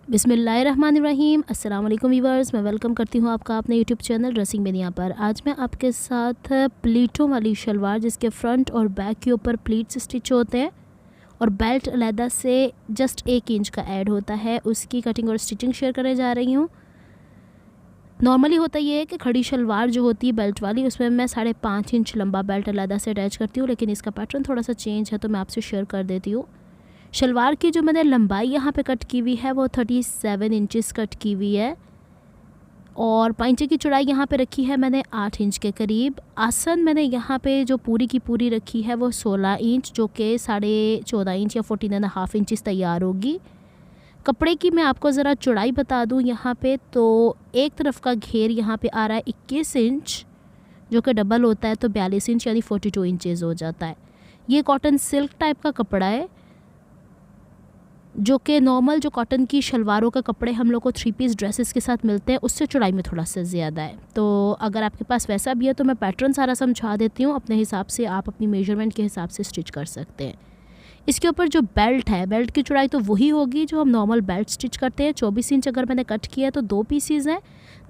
बिस्मिल्लाहिर्रहमानिर्रहीम। अस्सलाम वालेकुम व्यूअर्स, मैं वेलकम करती हूँ आपका अपने यूट्यूब चैनल ड्रेसिंग मेनिया पर। आज मैं आपके साथ प्लीटों वाली शलवार जिसके फ्रंट और बैक के ऊपर प्लीट्स स्टिच होते हैं और बेल्ट अलहदा से जस्ट 1 इंच का ऐड होता है, उसकी कटिंग और स्टिचिंग शेयर करने जा रही हूँ। नॉर्मली होता ये है कि खड़ी शलवार जो होती है बेल्ट वाली, उसमें मैं 5.5 इंच लंबा बेल्ट अलहदा से अटैच करती हूँ, लेकिन इसका पैटर्न थोड़ा सा चेंज है तो मैं आपसे शेयर कर देती हूँ। शलवार की जो मैंने लंबाई यहाँ पे कट की हुई है वो 37 इंचेस कट की हुई है और पाइंचे की चौड़ाई यहाँ पे रखी है मैंने 8 इंच के करीब। आसन मैंने यहाँ पे जो पूरी की पूरी रखी है वो 16 इंच, जो कि 14.5 इंच या 14.5 इंचेस तैयार होगी। कपड़े की मैं आपको ज़रा चौड़ाई बता दूँ यहाँ पे, तो एक तरफ का घेर यहाँ पे आ रहा है 21 इंच, जो कि डबल होता है तो 42 इंच यानी 42 इंचेस हो जाता है। ये कॉटन सिल्क टाइप का कपड़ा है, जो कि नॉर्मल जो कॉटन की शलवारों के कपड़े हम लोग को 3 पीस ड्रेसेस के साथ मिलते हैं उससे चौड़ाई में थोड़ा सा ज़्यादा है। तो अगर आपके पास वैसा भी है तो मैं पैटर्न सारा समझा देती हूँ, अपने हिसाब से आप अपनी मेजरमेंट के हिसाब से स्टिच कर सकते हैं। इसके ऊपर जो बेल्ट है, बेल्ट की चौड़ाई तो वही होगी जो हम नॉर्मल बेल्ट स्टिच करते हैं। 24 इंच अगर मैंने कट किया है तो 2 पीसीज़ हैं।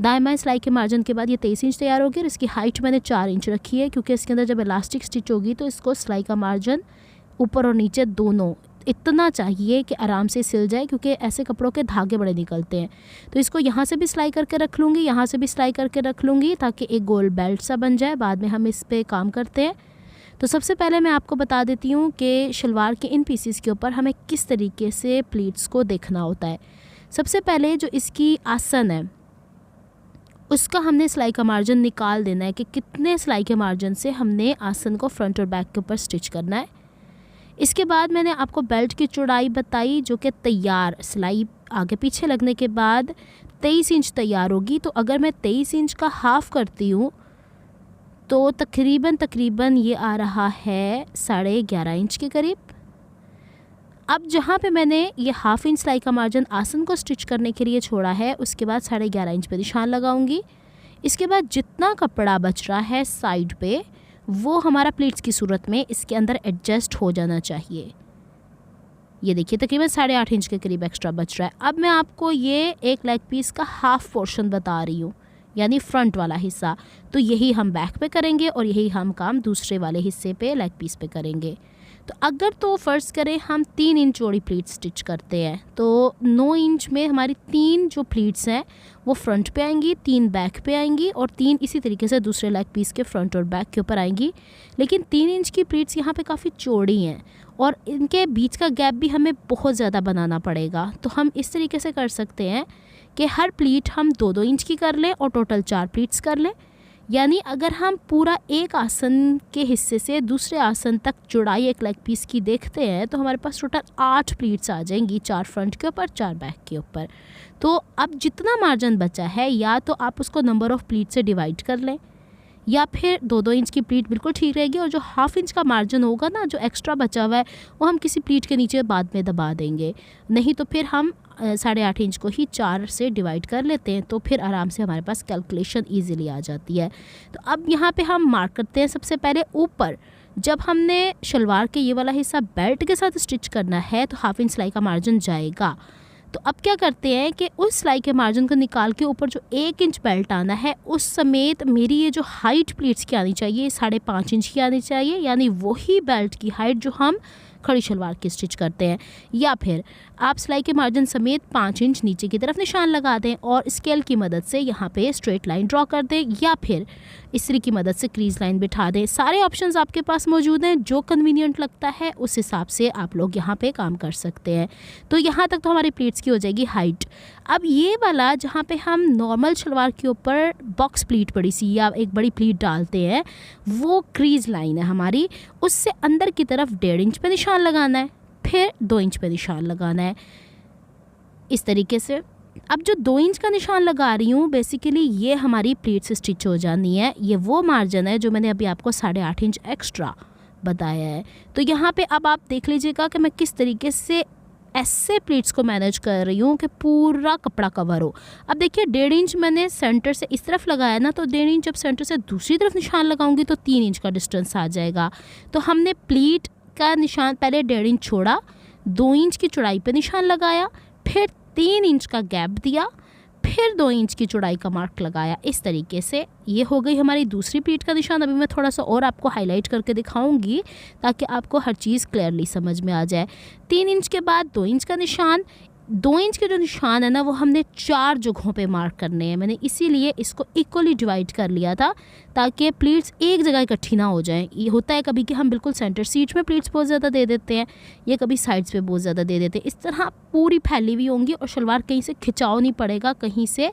दाएं बाएं सिलाई के मार्जिन के बाद ये 23 इंच तैयार होगी और इसकी हाइट मैंने 4 इंच रखी है, क्योंकि इसके अंदर जब इलास्टिक स्टिच होगी तो इसको सिलाई का मार्जिन ऊपर और नीचे दोनों इतना चाहिए कि आराम से सिल जाए, क्योंकि ऐसे कपड़ों के धागे बड़े निकलते हैं। तो इसको यहाँ से भी सिलाई करके रख लूँगी, यहाँ से भी सिलाई करके रख लूँगी, ताकि एक गोल बेल्ट सा बन जाए। बाद में हम इस पे काम करते हैं। तो सबसे पहले मैं आपको बता देती हूँ कि शलवार के इन पीसेस के ऊपर हमें किस तरीके से प्लीट्स को देखना होता है। सबसे पहले जो इसकी आसन है उसका हमने सिलाई का मार्जिन निकाल देना है कि कितने सिलाई के मार्जिन से हमने आसन को फ्रंट और बैक के ऊपर स्टिच करना है। इसके बाद मैंने आपको बेल्ट की चौड़ाई बताई, जो कि तैयार सिलाई आगे पीछे लगने के बाद 23 इंच तैयार होगी। तो अगर मैं 23 इंच का हाफ़ करती हूँ तो तकरीबन ये आ रहा है 11.5 इंच के करीब। अब जहाँ पे मैंने ये हाफ़ इंच सिलाई का मार्जिन आसन को स्टिच करने के लिए छोड़ा है, उसके बाद 11.5 इंच पे निशान लगाऊंगी। इसके बाद जितना कपड़ा बच रहा है साइड पे, वो हमारा प्लीट्स की सूरत में इसके अंदर एडजस्ट हो जाना चाहिए। ये देखिए तकरीबन 8.5 इंच के करीब एक्स्ट्रा बच रहा है। अब मैं आपको ये एक लेग पीस का हाफ़ पोर्शन बता रही हूँ, यानी फ्रंट वाला हिस्सा। तो यही हम बैक पे करेंगे और यही हम काम दूसरे वाले हिस्से पे लेग पीस पे करेंगे। तो अगर तो फ़र्ज़ करें हम 3 इंच चौड़ी प्लीट स्टिच करते हैं, तो 9 इंच में हमारी 3 जो प्लीट्स हैं वो फ्रंट पे आएंगी, 3 बैक पे आएंगी और 3 इसी तरीके से दूसरे लेग पीस के फ्रंट और बैक के ऊपर आएंगी। लेकिन 3 इंच की प्लीट्स यहाँ पे काफ़ी चौड़ी हैं और इनके बीच का गैप भी हमें बहुत ज़्यादा बनाना पड़ेगा। तो हम इस तरीके से कर सकते हैं कि हर प्लीट हम 2-2 इंच की कर लें और टोटल 4 प्लीट्स कर लें। यानी अगर हम पूरा एक आसन के हिस्से से दूसरे आसन तक चौड़ाई एक लेग पीस की देखते हैं तो हमारे पास टोटल 8 प्लीट्स आ जाएंगी, 4 फ्रंट के ऊपर 4 बैक के ऊपर। तो अब जितना मार्जिन बचा है, या तो आप उसको नंबर ऑफ़ प्लीट से डिवाइड कर लें, या फिर 2-2 इंच की प्लीट बिल्कुल ठीक रहेगी और जो हाफ़ इंच का मार्जिन होगा ना, जो एक्स्ट्रा बचा हुआ है, वो हम किसी प्लीट के नीचे बाद में दबा देंगे। नहीं तो फिर हम 8.5 इंच को ही 4 से डिवाइड कर लेते हैं, तो फिर आराम से हमारे पास कैलकुलेशन ईज़िली आ जाती है। तो अब यहाँ पे हम मार्क करते हैं। सबसे पहले ऊपर जब हमने शलवार के ये वाला हिस्सा बेल्ट के साथ स्टिच करना है तो हाफ़ इंच सिलाई का मार्जिन जाएगा। तो अब क्या करते हैं कि उस सिलाई के मार्जिन को निकाल के ऊपर जो 1 इंच बेल्ट आना है उस समेत मेरी ये जो हाइट प्लीट्स की आनी चाहिए 5.5 इंच की आनी चाहिए, यानी वही बेल्ट की हाइट जो हम खड़ी शलवार की स्टिच करते हैं। या फिर आप सिलाई के मार्जिन समेत 5 इंच नीचे की तरफ निशान लगा दें और स्केल की मदद से यहाँ पे स्ट्रेट लाइन ड्रॉ कर दें, या फिर इस्त्री की मदद से क्रीज लाइन बिठा दें। सारे ऑप्शंस आपके पास मौजूद हैं, जो कन्वीनियंट लगता है उस हिसाब से आप लोग यहाँ पे काम कर सकते हैं। तो यहाँ तक तो हमारी प्लीट्स की हो जाएगी हाइट। अब ये वाला जहाँ पे हम नॉर्मल शलवार के ऊपर बॉक्स प्लीट बड़ी सी या एक बड़ी प्लीट डालते हैं, वो क्रीज लाइन है हमारी, उससे अंदर की तरफ 1.5 इंच पे निशान लगाना है, फिर 2 इंच पे निशान लगाना है इस तरीके से। अब जो 2 इंच का निशान लगा रही हूँ, बेसिकली ये हमारी प्लीट से स्टिच हो जानी है। ये वो मार्जिन है जो मैंने अभी आपको 8.5 इंच एक्स्ट्रा बताया है। तो यहाँ पे अब आप देख लीजिएगा कि मैं किस तरीके से ऐसे प्लीट्स को मैनेज कर रही हूँ कि पूरा कपड़ा कवर हो। अब देखिए 1.5 इंच मैंने सेंटर से इस तरफ लगाया ना, तो 1.5 इंच जब सेंटर से दूसरी तरफ निशान लगाऊंगी तो 3 इंच का डिस्टेंस आ जाएगा। तो हमने प्लीट का निशान पहले 1.5 इंच छोड़ा, 2 इंच की चौड़ाई पे निशान लगाया, फिर 3 इंच का गैप दिया, फिर 2 इंच की चौड़ाई का मार्क लगाया। इस तरीके से ये हो गई हमारी दूसरी प्लीट का निशान। अभी मैं थोड़ा सा और आपको हाईलाइट करके दिखाऊंगी ताकि आपको हर चीज़ क्लियरली समझ में आ जाए। 3 इंच के बाद 2 इंच का निशान। 2 इंच के जो निशान है ना वो हमने 4 जगहों पे मार्क करने हैं। मैंने इसीलिए इसको इक्वली डिवाइड कर लिया था ताकि प्लीट्स एक जगह इकट्ठी ना हो जाएं। ये होता है कभी कि हम बिल्कुल सेंटर सीट में प्लीट्स बहुत ज़्यादा दे देते हैं या कभी साइड्स पे बहुत ज़्यादा दे देते हैं। इस तरह पूरी फैली हुई होंगी और शलवार कहीं से खिंचाव नहीं पड़ेगा, कहीं से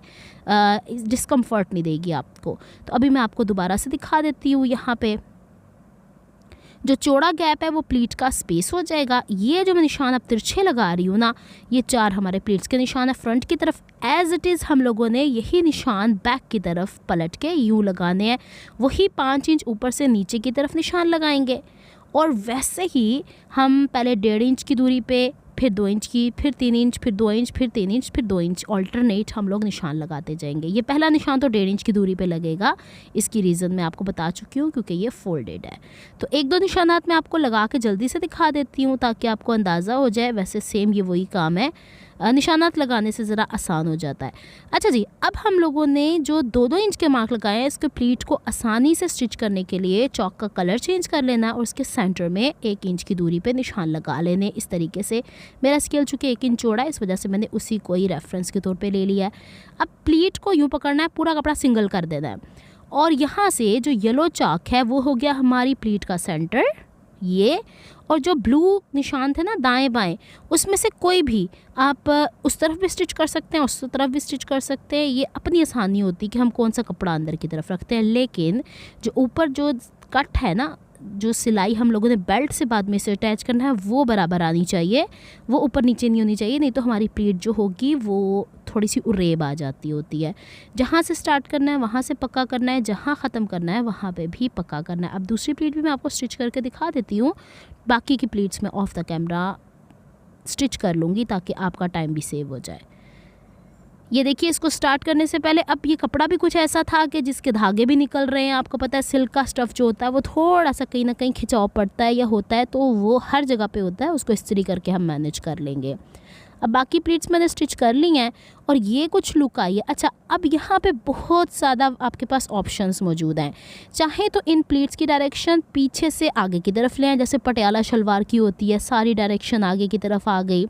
डिस्कम्फर्ट नहीं देगी आपको। तो अभी मैं आपको दोबारा से दिखा देती हूँ। यहाँ पे जो चौड़ा गैप है वो प्लीट का स्पेस हो जाएगा। ये जो मैं निशान अब तिरछे लगा रही हूँ ना, ये 4 हमारे प्लीट्स के निशान है फ्रंट की तरफ। एज इट इज़ हम लोगों ने यही निशान बैक की तरफ पलट के यूँ लगाने हैं। वही 5 इंच ऊपर से नीचे की तरफ निशान लगाएंगे और वैसे ही हम पहले 1.5 इंच की दूरी पे, फिर 2 इंच की, फिर 3 इंच, फिर 2 इंच, फिर 3 इंच, फिर 2 इंच ऑल्टरनेट हम लोग निशान लगाते जाएंगे। ये पहला निशान तो 1.5 इंच की दूरी पे लगेगा। इसकी रीज़न मैं आपको बता चुकी हूँ क्योंकि ये फोल्डेड है। तो 1-2 निशानात मैं आपको लगा के जल्दी से दिखा देती हूँ ताकि आपको अंदाज़ा हो जाए। वैसे सेम ये वही काम है, निशानात लगाने से ज़रा आसान हो जाता है। अच्छा जी, अब हम लोगों ने जो 2-2 इंच के मार्क लगाए हैं, इसके प्लीट को आसानी से स्टिच करने के लिए चॉक का कलर चेंज कर लेना है और उसके सेंटर में 1 इंच की दूरी पे निशान लगा लेने। इस तरीके से मेरा स्केल चूँकि 1 इंच चौड़ा है, इस वजह से मैंने उसी को ही रेफरेंस के तौर पे ले लिया है। अब प्लीट को यूँ पकड़ना है, पूरा कपड़ा सिंगल कर देना है और यहाँ से जो येलो चाक है वो हो गया हमारी प्लीट का सेंटर ये, और जो ब्लू निशान थे ना दाएं बाएं, उसमें से कोई भी आप उस तरफ भी स्टिच कर सकते हैं, उस तरफ भी स्टिच कर सकते हैं। ये अपनी आसानी होती है कि हम कौन सा कपड़ा अंदर की तरफ रखते हैं, लेकिन जो ऊपर जो कट है ना, जो सिलाई हम लोगों ने बेल्ट से बाद में से अटैच करना है वो बराबर आनी चाहिए, वो ऊपर नीचे नहीं होनी चाहिए, नहीं तो हमारी प्लीट जो होगी वो थोड़ी सी उरेब आ जाती होती है। जहाँ से स्टार्ट करना है वहाँ से पक्का करना है, जहाँ ख़त्म करना है वहाँ पे भी पक्का करना है। अब दूसरी प्लीट भी मैं आपको स्टिच करके दिखा देती हूँ। बाकी की प्लीट्स में ऑफ द कैमरा स्टिच कर लूँगी ताकि आपका टाइम भी सेव हो जाए। ये देखिए, इसको स्टार्ट करने से पहले अब ये कपड़ा भी कुछ ऐसा था कि जिसके धागे भी निकल रहे हैं। आपको पता है सिल्क का स्टफ़ जो होता है वो थोड़ा सा कहीं ना कहीं खिंचाव पड़ता है या होता है, तो वो हर जगह पे होता है, उसको इस्त्री करके हम मैनेज कर लेंगे। अब बाकी प्लीट्स मैंने स्टिच कर ली हैं और ये कुछ लुक आई है। अच्छा, अब यहाँ पे बहुत ज़्यादा आपके पास ऑप्शंस मौजूद हैं। चाहे तो इन प्लीट्स की डायरेक्शन पीछे से आगे की तरफ ले आएँ, जैसे पटियाला शलवार की होती है, सारी डायरेक्शन आगे की तरफ आ गई।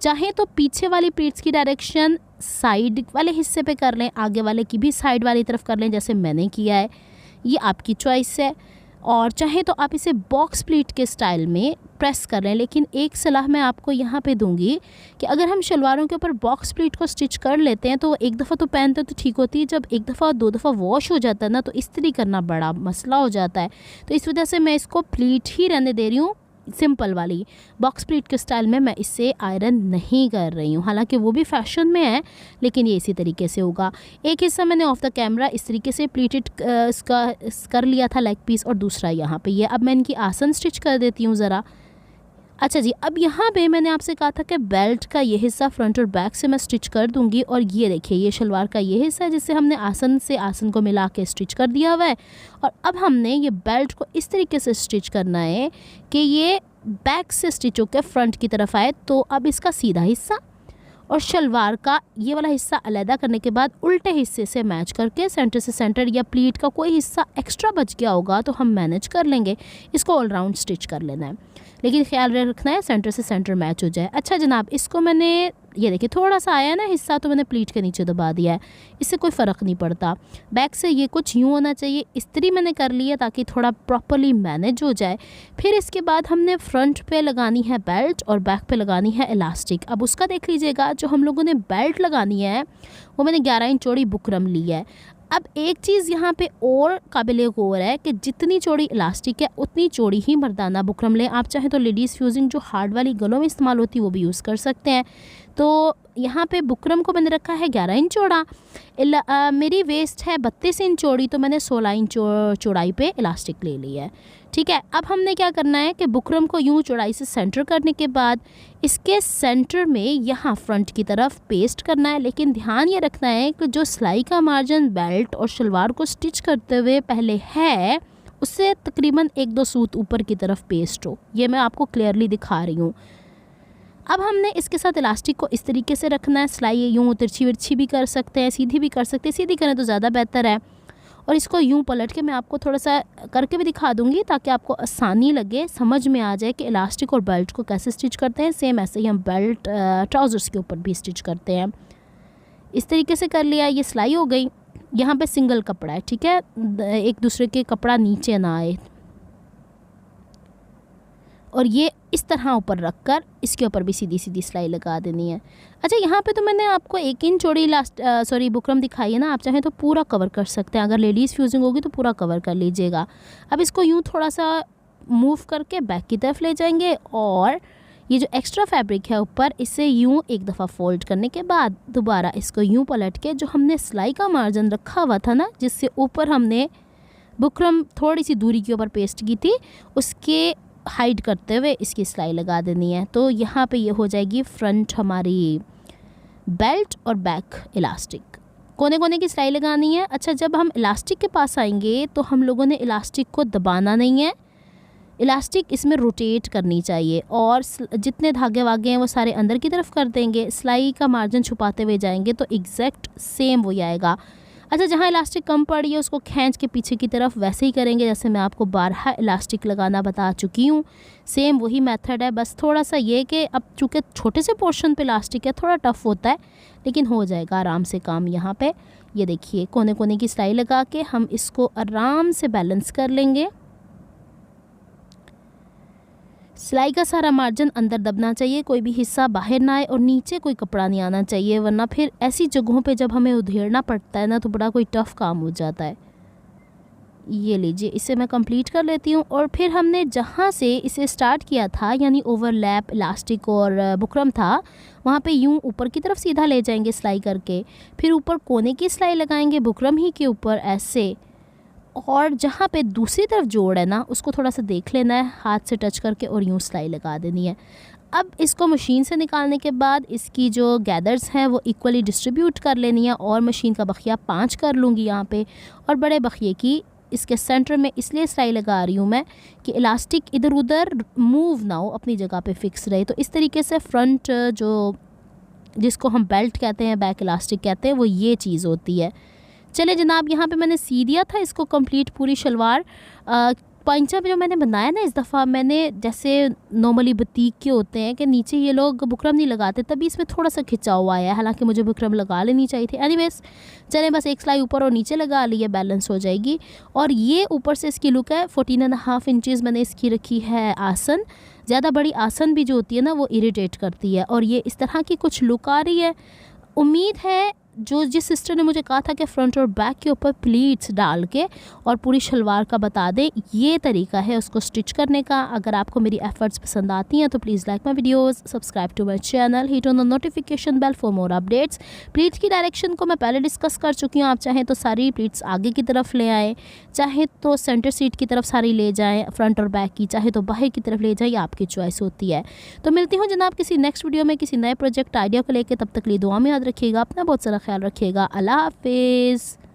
चाहे तो पीछे वाली प्लीट्स की डायरेक्शन साइड वाले हिस्से पे कर लें, आगे वाले की भी साइड वाली तरफ कर लें जैसे मैंने किया है, ये आपकी चॉइस है। और चाहे तो आप इसे बॉक्स प्लीट के स्टाइल में प्रेस कर लें। लेकिन एक सलाह मैं आपको यहाँ पे दूंगी कि अगर हम शलवारों के ऊपर बॉक्स प्लीट को स्टिच कर लेते हैं तो एक दफ़ा तो पहनते तो ठीक होती है, जब एक दफ़ा 2 दफ़ा वॉश हो जाता है ना तो इस्त्री करना बड़ा मसला हो जाता है। तो इस वजह से मैं इसको प्लीट ही रहने दे रही हूँ, सिंपल वाली बॉक्स प्लीट के स्टाइल में मैं इससे आयरन नहीं कर रही हूँ। हालांकि वो भी फैशन में है, लेकिन ये इसी तरीके से होगा। एक हिस्सा मैंने ऑफ द कैमरा इस तरीके से प्लीटेड इसका कर लिया था लेग पीस, और दूसरा यहाँ पे ये। अब मैं इनकी आसन स्टिच कर देती हूँ ज़रा। अच्छा जी, अब यहाँ पे मैंने आपसे कहा था कि बेल्ट का ये हिस्सा फ्रंट और बैक से मैं स्टिच कर दूंगी, और ये देखिए ये शलवार का ये हिस्सा है जिससे हमने आसन से आसन को मिला के स्टिच कर दिया हुआ है। और अब हमने ये बेल्ट को इस तरीके से स्टिच करना है कि ये बैक से स्टिच होकर फ्रंट की तरफ आए। तो अब इसका सीधा हिस्सा और शलवार का ये वाला हिस्सा अलहदा करने के बाद उल्टे हिस्से से मैच करके सेंटर से सेंटर या प्लीट का कोई हिस्सा एक्स्ट्रा बच गया होगा तो हम मैनेज कर लेंगे, इसको ऑल राउंड स्टिच कर लेना है, लेकिन ख्याल रखना है सेंटर से सेंटर मैच हो जाए। अच्छा जनाब, इसको मैंने ये देखिए थोड़ा सा आया ना हिस्सा तो मैंने प्लीट के नीचे दबा दिया है, इससे कोई फ़र्क नहीं पड़ता। बैक से ये कुछ यूँ होना चाहिए, इस्त्री मैंने कर ली है ताकि थोड़ा प्रॉपरली मैनेज हो जाए। फिर इसके बाद हमने फ्रंट पे लगानी है बेल्ट और बैक पे लगानी है इलास्टिक। अब उसका देख लीजिएगा, जो हम लोगों ने बेल्ट लगानी है वो मैंने 11 इंच चौड़ी बुकरम ली है। अब एक चीज़ यहाँ पे और काबिल गौर है कि जितनी चौड़ी इलास्टिक है उतनी चौड़ी ही मर्दाना बुकरम लें। आप चाहें तो लेडीज़ फ्यूजिंग जो हार्ड वाली गलों में इस्तेमाल होती है वो भी यूज़ कर सकते हैं। तो यहाँ पे बुकरम को मैंने रखा है 11 इंच चौड़ा। मेरी वेस्ट है 32 इंच चौड़ी, तो मैंने 16 इंच चौड़ाई पे इलास्टिक ले ली है। ठीक है, अब हमने क्या करना है कि बुकरम को यूँ चौड़ाई से सेंटर करने के बाद इसके सेंटर में यहाँ फ्रंट की तरफ पेस्ट करना है। लेकिन ध्यान ये रखना है कि जो सिलाई का मार्जिन बेल्ट और शलवार को स्टिच करते हुए पहले है उससे तकरीबन 1-2 सूत ऊपर की तरफ पेस्ट हो। ये मैं आपको क्लियरली दिखा रही हूँ। अब हमने इसके साथ इलास्टिक को इस तरीके से रखना है, सिलाई यूँ तिरछी विरछी भी कर सकते हैं, सीधी भी कर सकते हैं, सीधी करें तो ज़्यादा बेहतर है। और इसको यूँ पलट के मैं आपको थोड़ा सा करके भी दिखा दूँगी ताकि आपको आसानी लगे, समझ में आ जाए कि इलास्टिक और बेल्ट को कैसे स्टिच करते हैं। सेम ऐसे ही हम बेल्ट ट्राउज़र्स के ऊपर भी स्टिच करते हैं। इस तरीके से कर लिया, ये सिलाई हो गई। यहाँ पे सिंगल कपड़ा है, ठीक है, एक दूसरे के कपड़ा नीचे ना आए। और ये इस तरह ऊपर रख कर इसके ऊपर भी सीधी सीधी सिलाई लगा देनी है। अच्छा, यहाँ पे तो मैंने आपको 1 इंच चौड़ी बुकरम दिखाई है ना, आप चाहें तो पूरा कवर कर सकते हैं। अगर लेडीज़ फ्यूजिंग होगी तो पूरा कवर कर लीजिएगा। अब इसको यूँ थोड़ा सा मूव करके बैक की तरफ ले जाएंगे और ये जो एक्स्ट्रा फैब्रिक है ऊपर, इसे यूँ एक दफ़ा फोल्ड करने के बाद दोबारा इसको यूँ पलट के जो हमने सिलाई का मार्जिन रखा हुआ था ना, जिससे ऊपर हमने बुकरम थोड़ी सी दूरी के ऊपर पेस्ट की थी, उसके हाइड करते हुए इसकी सिलाई लगा देनी है। तो यहाँ पे ये हो जाएगी फ्रंट हमारी बेल्ट और बैक इलास्टिक। कोने कोने की सिलाई लगानी है। अच्छा, जब हम इलास्टिक के पास आएंगे तो हम लोगों ने इलास्टिक को दबाना नहीं है, इलास्टिक इसमें रोटेट करनी चाहिए और जितने धागे वागे हैं वो सारे अंदर की तरफ कर देंगे। सिलाई का मार्जिन छुपाते हुए जाएंगे तो एग्जैक्ट सेम वही आएगा। अच्छा, जहाँ इलास्टिक कम पड़ी है उसको खींच के पीछे की तरफ वैसे ही करेंगे जैसे मैं आपको बारहा इलास्टिक लगाना बता चुकी हूँ। सेम वही मेथड है, बस थोड़ा सा ये कि अब चूँकि छोटे से पोर्शन पे इलास्टिक है, थोड़ा टफ होता है, लेकिन हो जाएगा आराम से काम। यहाँ पे ये देखिए, कोने कोने की सिलाई लगा के हम इसको आराम से बैलेंस कर लेंगे। सिलाई का सारा मार्जिन अंदर दबना चाहिए, कोई भी हिस्सा बाहर ना आए और नीचे कोई कपड़ा नहीं आना चाहिए, वरना फिर ऐसी जगहों पे जब हमें उधेड़ना पड़ता है ना तो बड़ा कोई टफ़ काम हो जाता है। ये लीजिए, इसे मैं कंप्लीट कर लेती हूँ। और फिर हमने जहाँ से इसे स्टार्ट किया था, यानी ओवरलैप इलास्टिक और बुकरम था, वहाँ पे यूँ ऊपर की तरफ सीधा ले जाएंगे सिलाई करके, फिर ऊपर कोने की सिलाई लगाएंगे बुकरम ही के ऊपर ऐसे, और जहाँ पे दूसरी तरफ जोड़ है ना उसको थोड़ा सा देख लेना है हाथ से टच करके और यूँ सिलाई लगा देनी है। अब इसको मशीन से निकालने के बाद इसकी जो गैदर्स हैं वो इक्वली डिस्ट्रीब्यूट कर लेनी है और मशीन का बखिया 5 कर लूँगी यहाँ पे। और बड़े बखिए की इसके सेंटर में इसलिए सिलाई लगा रही हूँ मैं कि इलास्टिक इधर उधर मूव ना हो, अपनी जगह पे फिक्स रहे। तो इस तरीके से फ्रंट जो जिसको हम बेल्ट कहते हैं, बैक इलास्टिक कहते हैं, वो ये चीज़ होती है। चले जनाब, यहाँ पे मैंने सी दिया था इसको कंप्लीट पूरी शलवार। पंचा जो मैंने बनाया ना, इस दफ़ा मैंने जैसे नॉर्मली बुटीक के होते हैं कि नीचे ये लोग बुकरम नहीं लगाते, तभी इसमें थोड़ा सा खिंचाव आया है, हालांकि मुझे बुकरम लगा लेनी चाहिए थी। एनीवेज चलें, बस एक सिलाई ऊपर और नीचे लगा ली है, बैलेंस हो जाएगी। और ये ऊपर से इसकी लुक है 14.5 इंचज़ मैंने इसकी रखी है आसन। ज़्यादा बड़ी आसन भी जो होती है ना वो इरिटेट करती है, और ये इस तरह की कुछ लुक आ रही है। उम्मीद है जो जिस सिस्टर ने मुझे कहा था कि फ्रंट और बैक के ऊपर प्लीट्स डाल के और पूरी शलवार का बता दें, ये तरीका है उसको स्टिच करने का। अगर आपको मेरी एफर्ट्स पसंद आती हैं तो please like my videos, subscribe to my channel, hit on the notification bell for more updates. Plates की डायरेक्शन को मैं पहले डिस्कस कर चुकी हूँ, आप चाहें तो सारी प्लीट्स आगे की तरफ ले आएँ, चाहे तो सेंटर सीट की तरफ सारी ले जाएँ फ्रंट और बैक की, चाहे तो बाहर की तरफ ले जाए, आपकी चॉइस होती है। तो मिलती हूँ जनाब किसी नेक्स्ट वीडियो में किसी नए प्रोजेक्ट आइडिया को लेकर। तब तक लिए दुआ में याद रखिएगा, अपना बहुत सारा ख्याल रखिएगा। अल्लाह हाफिज़।